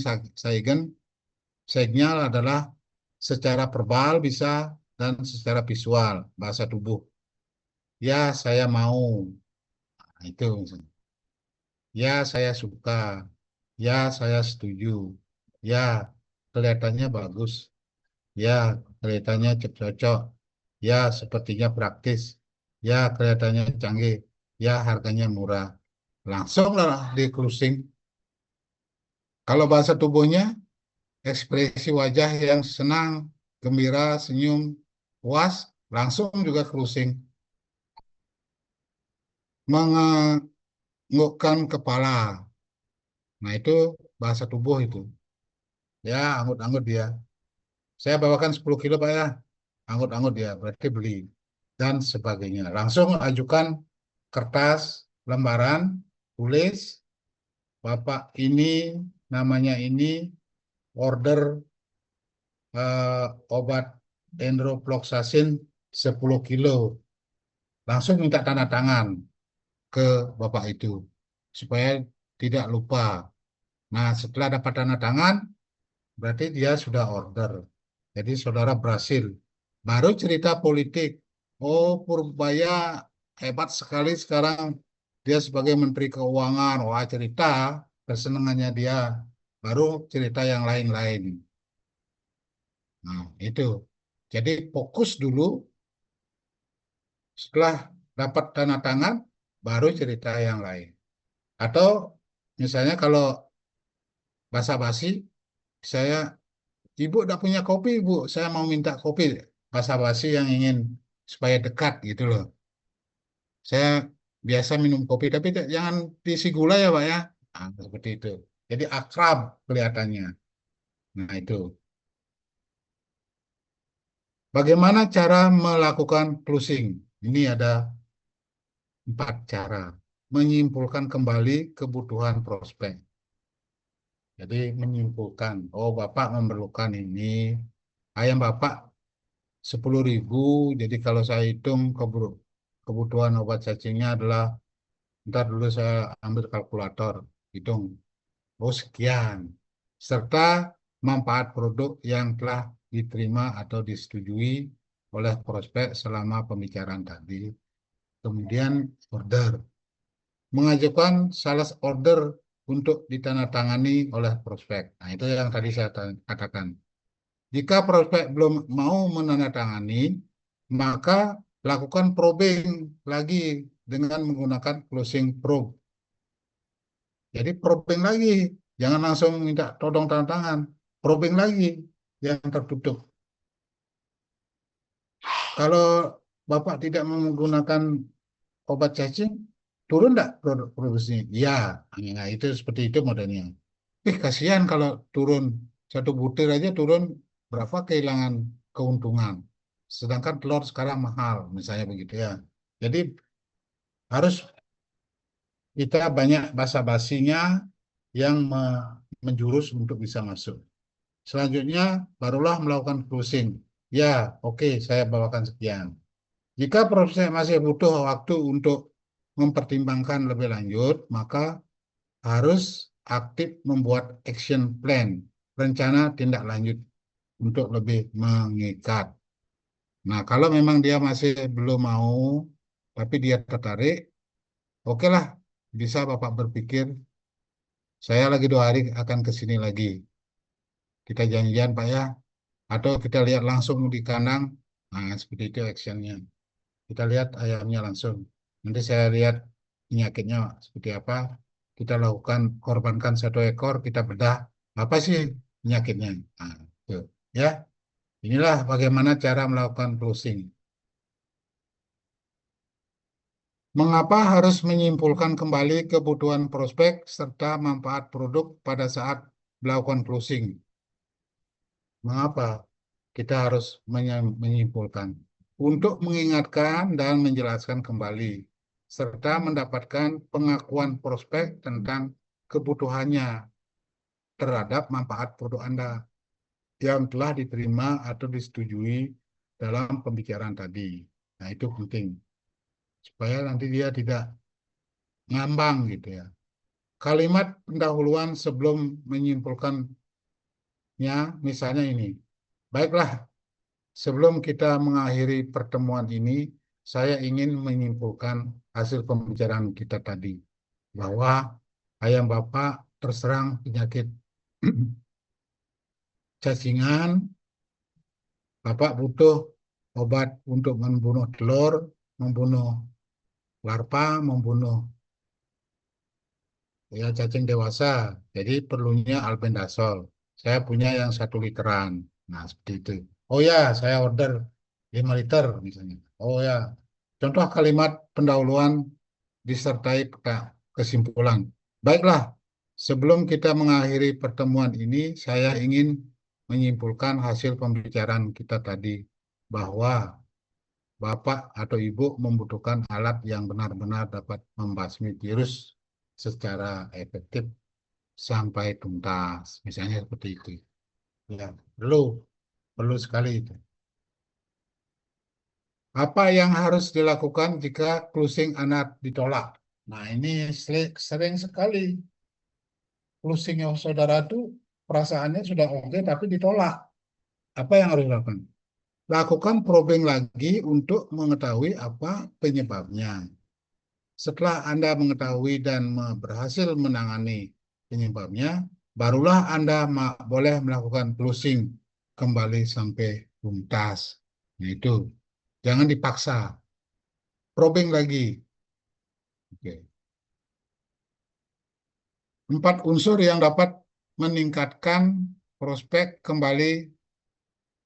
A: signal adalah secara verbal bisa dan secara visual, bahasa tubuh. Ya, saya mau. Nah, itu misalnya. Ya, saya suka. Ya, saya setuju. Ya, kelihatannya bagus. Ya, kelihatannya cocok. Ya, sepertinya praktis. Ya, kelihatannya canggih. Ya, harganya murah. Langsung lah di closing. Kalau bahasa tubuhnya, ekspresi wajah yang senang, gembira, senyum, puas, langsung juga closing. Menganggukkan kepala. Nah, itu bahasa tubuh itu. Ya, anggut-anggut dia. Saya bawakan 10 kilo, Pak ya. Anggut-anggut dia, berarti beli. Dan sebagainya. Langsung ajukan kertas, lembaran, tulis, Bapak ini, namanya ini, order obat enrofloxacin 10 kilo. Langsung minta tanda tangan ke Bapak itu. Supaya tidak lupa. Nah, setelah dapat tanda tangan, berarti dia sudah order. Jadi saudara berhasil. Baru cerita politik. Oh, Purbaya hebat sekali sekarang. Dia sebagai Menteri Keuangan. Wah, cerita kesenangannya dia. Baru cerita yang lain-lain. Nah, itu. Jadi fokus dulu. Setelah dapat tanda tangan, baru cerita yang lain. Atau misalnya kalau basa-basi, saya Ibu udah punya kopi, Ibu. Saya mau minta kopi. Basa-basi yang ingin supaya dekat gitu loh. Saya biasa minum kopi, tapi jangan diisi gula ya, Pak ya. Nah, seperti itu. Jadi akrab kelihatannya. Nah, itu. Bagaimana cara melakukan closing? Ini ada 4 cara. Menyimpulkan kembali kebutuhan prospek. Jadi menyimpulkan, oh Bapak memerlukan ini. Ayam Bapak 10.000, jadi kalau saya hitung kebutuhan obat cacingnya adalah, ntar dulu saya ambil kalkulator, hitung, oh sekian, serta manfaat produk yang telah diterima atau disetujui oleh prospek selama pembicaraan tadi. Kemudian order, mengajukan salah order untuk ditandatangani oleh prospek. Nah, itu yang tadi saya katakan. Jika prospek belum mau menandatangani, maka lakukan probing lagi dengan menggunakan closing probe. Jadi probing lagi, jangan langsung minta todong tanda tangan. Probing lagi yang tertutup. Kalau Bapak tidak menggunakan obat cacing, turun enggak produksinya? Ya, nah, itu seperti itu modelnya. Kasihan kalau turun satu butir aja turun berapa kehilangan keuntungan. Sedangkan telur sekarang mahal, misalnya begitu ya. Jadi harus kita banyak basa-basinya yang menjurus untuk bisa masuk. Selanjutnya barulah melakukan closing. Ya, oke, saya bawakan sekian. Jika proses masih butuh waktu untuk mempertimbangkan lebih lanjut, maka harus aktif membuat action plan, rencana tindak lanjut untuk lebih mengikat. Nah, kalau memang dia masih belum mau, tapi dia tertarik, oke lah, bisa Bapak berpikir, saya lagi 2 hari akan ke sini lagi. Kita janjian Pak ya, atau kita lihat langsung di kandang, nah seperti itu actionnya. Kita lihat ayamnya langsung. Nanti saya lihat penyakitnya seperti apa. Kita lakukan korbankan satu ekor, kita bedah apa sih penyakitnya. Nah, itu. Ya, inilah bagaimana cara melakukan closing. Mengapa harus menyimpulkan kembali kebutuhan prospek serta manfaat produk pada saat melakukan closing? Mengapa kita harus menyimpulkan? Untuk mengingatkan dan menjelaskan kembali, serta mendapatkan pengakuan prospek tentang kebutuhannya terhadap manfaat produk Anda yang telah diterima atau disetujui dalam pembicaraan tadi. Nah, itu penting supaya nanti dia tidak ngambang gitu ya. Kalimat pendahuluan sebelum menyimpulkannya, misalnya ini. Baiklah, sebelum kita mengakhiri pertemuan ini, saya ingin menyimpulkan hasil pembicaraan kita tadi bahwa ayam Bapak terserang penyakit cacingan, Bapak butuh obat untuk membunuh telur, membunuh larva, membunuh ya cacing dewasa. Jadi perlunya albendazol. Saya punya yang 1 literan. Nah, seperti itu. Oh ya, saya order 5 liter misalnya. Oh ya, contoh kalimat pendahuluan disertai kesimpulan. Baiklah, sebelum kita mengakhiri pertemuan ini, saya ingin menyimpulkan hasil pembicaraan kita tadi bahwa Bapak atau Ibu membutuhkan alat yang benar-benar dapat membasmi virus secara efektif sampai tuntas. Misalnya seperti itu. Ya, perlu sekali itu. Apa yang harus dilakukan jika closing anak ditolak? Nah, ini sering sekali closingnya saudara itu perasaannya sudah oke tapi ditolak. Apa yang harus dilakukan? Lakukan probing lagi untuk mengetahui apa penyebabnya. Setelah Anda mengetahui dan berhasil menangani penyebabnya, barulah Anda boleh melakukan closing kembali sampai tuntas. Nah, itu. Jangan dipaksa. Probing lagi. Oke. 4 unsur yang dapat meningkatkan prospek kembali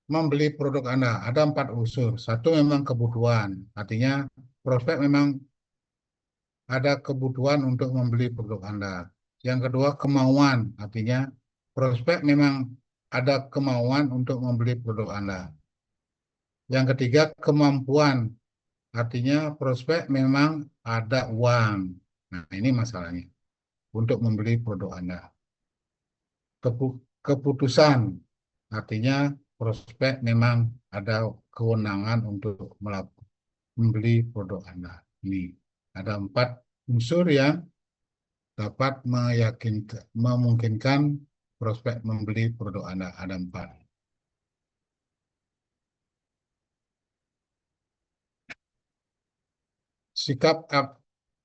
A: membeli produk Anda. Ada 4 unsur. Satu memang kebutuhan. Artinya prospek memang ada kebutuhan untuk membeli produk Anda. Yang kedua, kemauan. Artinya, prospek memang ada kemauan untuk membeli produk Anda. Yang ketiga, kemampuan. Artinya, prospek memang ada uang. Nah, ini masalahnya. Untuk membeli produk Anda. Keputusan. Artinya, prospek memang ada kewenangan untuk membeli produk Anda. Ini ada 4 unsur yang dapat memungkinkan prospek membeli produk Anda. Ada 4. Sikap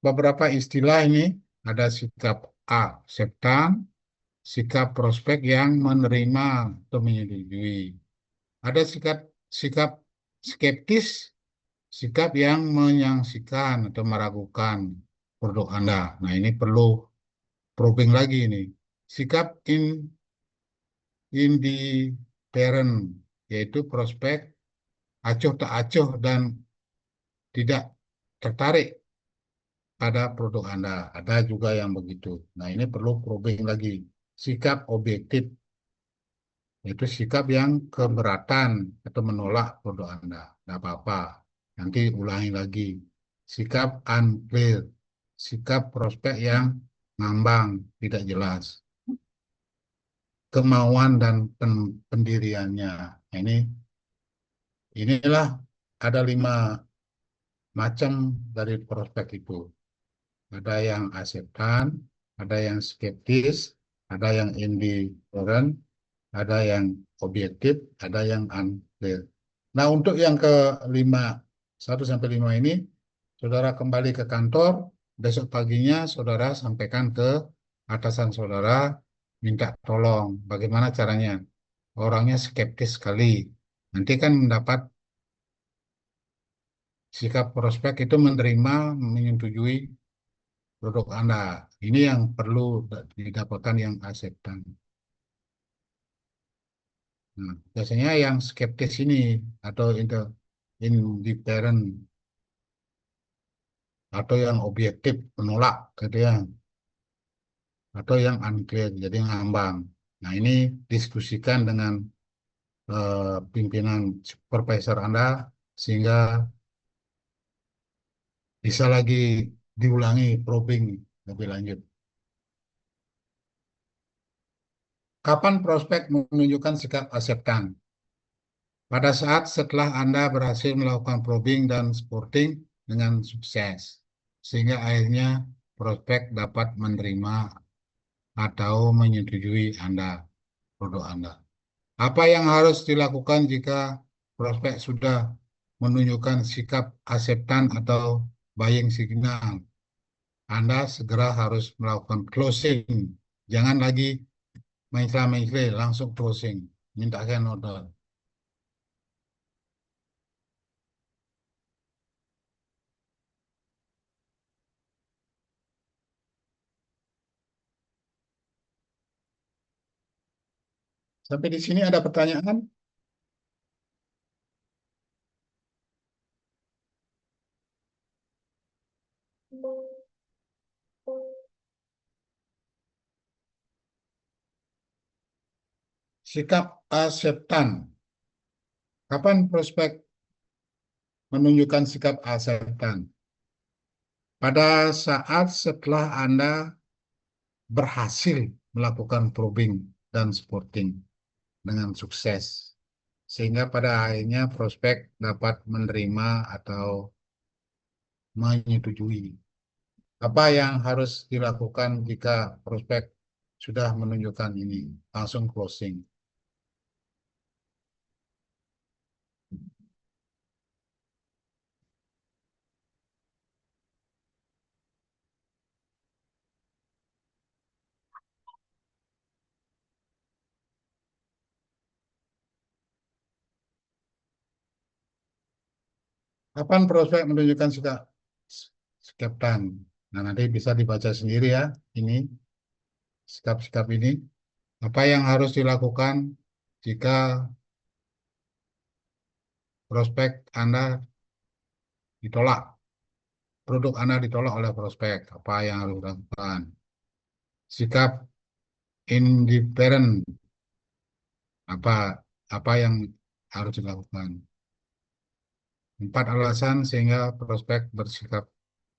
A: beberapa istilah ini ada sikap akseptan, sikap prospek yang menerima atau menyetujui. Ada sikap skeptis, sikap yang menyaksikan atau meragukan produk Anda. Nah, ini perlu probing lagi ini. Sikap indifferent, yaitu prospek acuh tak acuh dan tidak tertarik pada produk Anda. Ada juga yang begitu. Nah, ini perlu probing lagi. Sikap objektif, yaitu sikap yang keberatan atau menolak produk Anda. Tidak apa-apa. Nanti ulangi lagi. Sikap unclear, sikap prospek yang ngambang, tidak jelas. Kemauan dan pendiriannya. Nah, inilah ada 5 macam dari prospek itu. Ada yang akseptan, ada yang skeptis, ada yang indifferent, ada yang objektif, ada yang unclear. Nah, untuk yang ke-5, 1 sampai 5 ini, saudara kembali ke kantor, besok paginya saudara sampaikan ke atasan saudara, minta tolong. Bagaimana caranya? Orangnya skeptis sekali. Nanti kan mendapat sikap prospek itu menerima, menyetujui produk Anda. Ini yang perlu didapatkan yang akseptan. Nah, biasanya yang skeptis ini atau indifferent atau yang objektif menolak gitu ya, atau yang unclear jadi ngambang. Nah, ini diskusikan dengan pimpinan supervisor Anda sehingga bisa lagi diulangi probing lebih lanjut. Kapan prospek menunjukkan sikap akseptan? Pada saat setelah Anda berhasil melakukan probing dan sporting dengan sukses, sehingga akhirnya prospek dapat menerima atau menyetujui Anda, produk Anda. Apa yang harus dilakukan jika prospek sudah menunjukkan sikap akseptan atau buying signal? Anda segera harus melakukan closing. Jangan lagi mencela-mencela, langsung closing. Mintakan order. Sampai di sini ada pertanyaan? Sikap akseptan. Kapan prospek menunjukkan sikap akseptan? Pada saat setelah Anda berhasil melakukan probing dan sporting dengan sukses. Sehingga pada akhirnya prospek dapat menerima atau menyetujui. Apa yang harus dilakukan jika prospek sudah menunjukkan ini? Langsung closing. Kapan prospek menunjukkan sikap skeptan? Nah, nanti bisa dibaca sendiri ya, ini sikap-sikap ini. Apa yang harus dilakukan jika prospek Anda ditolak, produk Anda ditolak oleh prospek? Apa yang harus dilakukan? Sikap indifferent, apa apa yang harus dilakukan? 4 alasan sehingga prospek bersikap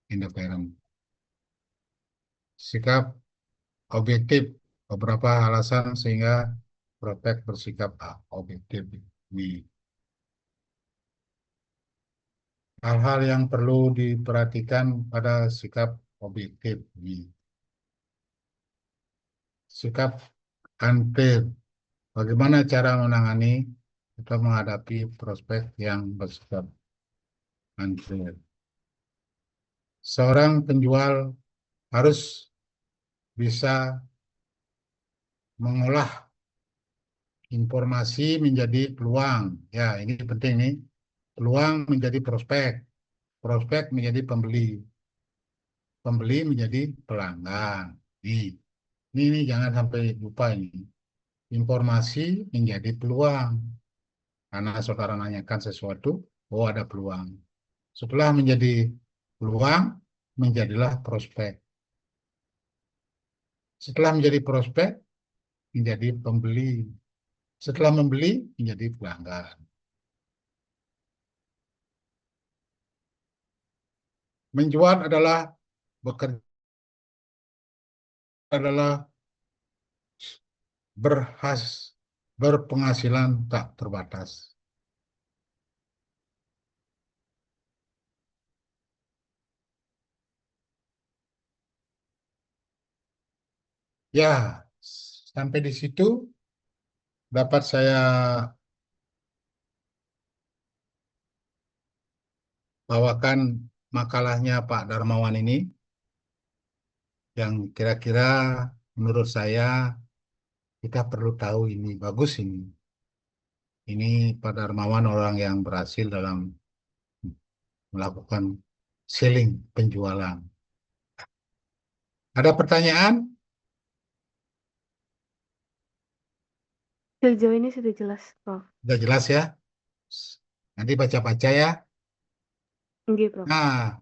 A: indifferent. Sikap objektif, beberapa alasan sehingga prospek bersikap objektif. Ini hal-hal yang perlu diperhatikan pada sikap objektif. Ini sikap unfair. Bagaimana cara menangani atau menghadapi prospek yang bersikap unfair? Seorang penjual harus bisa mengolah informasi menjadi peluang. Ya, ini penting nih. Peluang menjadi prospek, prospek menjadi pembeli, pembeli menjadi pelanggan. Ini jangan sampai lupa ini. Informasi menjadi peluang. Karena saudara nanyakan sesuatu, oh ada peluang. Setelah menjadi peluang, menjadilah prospek. Setelah menjadi prospek, menjadi pembeli. Setelah membeli, menjadi pelanggan. Menjual adalah bekerja adalah berpenghasilan tak terbatas. Ya, sampai di situ dapat saya bawakan makalahnya Pak Darmawan ini yang kira-kira menurut saya kita perlu tahu ini bagus ini. Ini Pak Darmawan orang yang berhasil dalam melakukan selling penjualan. Ada pertanyaan?
B: Sejauh ini sudah jelas, Prof.
A: Sudah jelas ya? Nanti baca-baca ya.
B: Nggih, Prof.
A: Nah,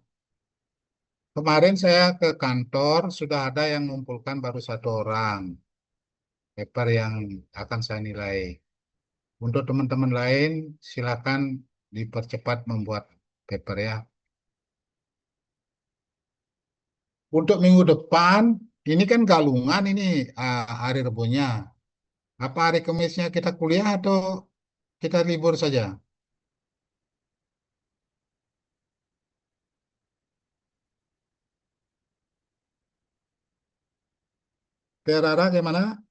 A: kemarin saya ke kantor, sudah ada yang mengumpulkan baru 1 orang paper yang akan saya nilai. Untuk teman-teman lain, silakan dipercepat membuat paper ya. Untuk minggu depan, ini kan galungan ini hari Rebunya. Apa hari Kamisnya kita kuliah atau kita libur saja? Terara gimana?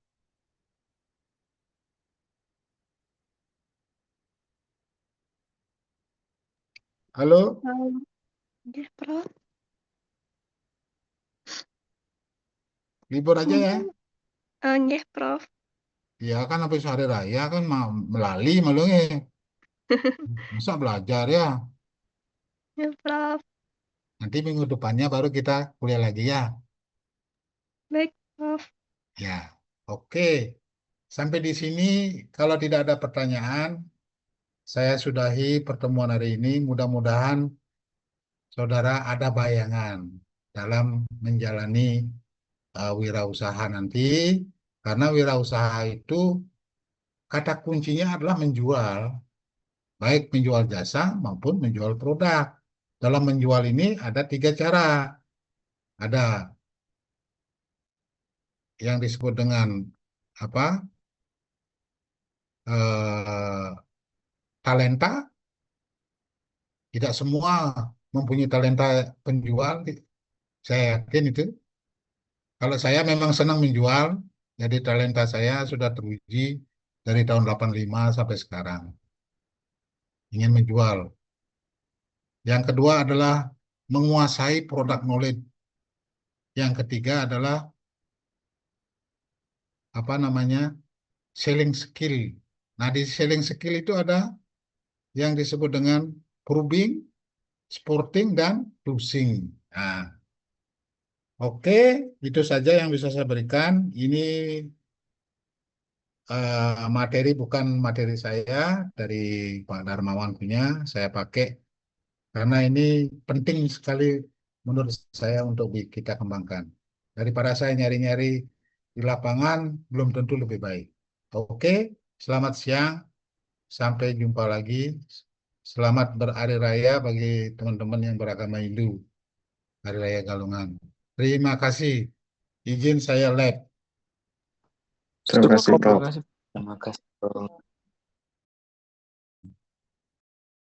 A: Halo,
B: Nggih, Prof.
A: libur aja ya.
B: Nggih, Prof.
A: Ya kan habis hari raya kan mau melali malu masa belajar ya.
B: Nggih, Prof.
A: Nanti minggu depannya baru kita kuliah lagi ya.
B: Baik, Prof.
A: Ya, oke. Sampai di sini kalau tidak ada pertanyaan, saya sudahi pertemuan hari ini. Mudah-mudahan saudara ada bayangan dalam menjalani wirausaha nanti, karena wirausaha itu kata kuncinya adalah menjual, baik menjual jasa maupun menjual produk. Dalam menjual ini ada 3 cara. Ada yang disebut dengan apa? eh, Talenta. Tidak semua mempunyai talenta penjual. Saya yakin itu. Kalau saya memang senang menjual, jadi talenta saya sudah teruji dari tahun 85 sampai sekarang. Ingin menjual. Yang kedua adalah menguasai produk knowledge. Yang ketiga adalah apa namanya? Selling skill. Nah, di selling skill itu ada yang disebut dengan probing, sporting, dan closing. Nah, oke, itu saja yang bisa saya berikan. Ini materi bukan materi saya, dari Pak Darmawan punya, saya pakai karena ini penting sekali menurut saya untuk kita kembangkan. Daripada saya nyari-nyari di lapangan, belum tentu lebih baik. Oke, selamat siang, sampai jumpa lagi. Selamat berhari raya bagi teman-teman yang beragama Hindu, Hari Raya Galungan. Terima kasih. Izin saya lab.
C: Terima kasih, Prof.
D: Terima kasih, Prof.